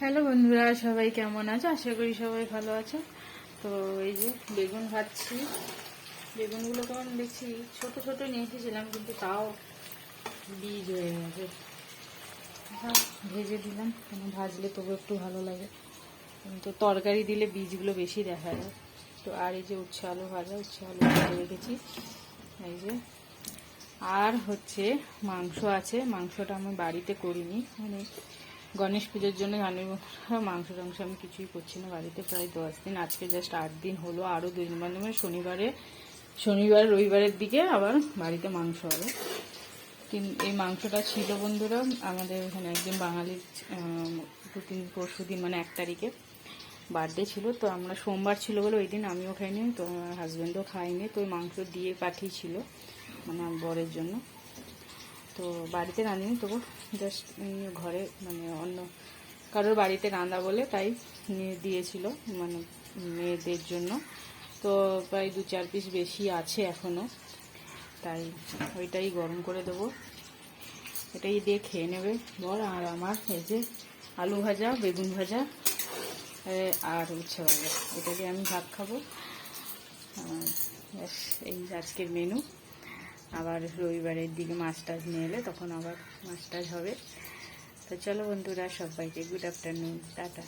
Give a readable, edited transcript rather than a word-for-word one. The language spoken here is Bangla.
হ্যালো বন্ধুরা, সবাই কেমন আছো? আশা করি সবাই ভালো আছো। তো এই যে বেগুন ভাজছি। বেগুনগুলো কেমন দেখছি ছোট ছোট নিয়ে এসেছিলাম, কিন্তু তাও বীজ হয়ে গেছে। ভেজে দিলাম, কেন ভাজলে তবু একটু ভালো লাগে, কিন্তু তরকারি দিলে বীজগুলো বেশি দেখা যায়। তো আর এই যে উচ্ছে আলু ভাজা, উচ্ছে আলু ভেজে রেখেছি এই যে। আর হচ্ছে মাংস আছে, মাংসটা আমি বাড়িতে করিনি, মানে গণেশ পুজোর জন্য জানিব মাংস টাংস আমি কিছুই করছি না বাড়িতে। প্রায় 10 দিন, আজকে জাস্ট 8 দিন হলো, আরও 2 দিন মানে শনিবার রবিবারের দিকে আবার বাড়িতে মাংস হবে। এই মাংসটা ছিল বন্ধুরা আমাদের এখানে একজন বাঙালির 2-3 পরশু দিন মানে 1 তারিখে বার্থডে ছিল। তো আমরা সোমবার ছিল বলে ওই দিন আমিও খাইনি, তো আমার হাজব্যান্ডও খাইনি। তো ওই মাংস দিয়ে পাঠিয়েছিল মানে আমার বরের জন্য। তো বাড়িতে রাঁধিনি, তবু জাস্ট ঘরে মানে অন্য কারোর বাড়িতে রাঁধা বলে তাই নিয়ে দিয়েছিল মানে মেয়েদের জন্য। তো প্রায় 2-4 পিস বেশি আছে এখনও, তাই ওইটাই গরম করে দেবো, এটাই দিয়ে খেয়ে নেবে বর আর আমার। এই যে আলু ভাজা, বেগুন ভাজা আর উচ্ছে ভাজা, এটা দিয়ে আমি ভাত খাবো। এই আজকের মেনু। আবার রবিবারের দিকে মাছ টাছ নিয়ে এলে তখন আবার মাছ টাছ হবে। তো চলো বন্ধুরা, সবাইকে গুড আফটারনুন, টাটা।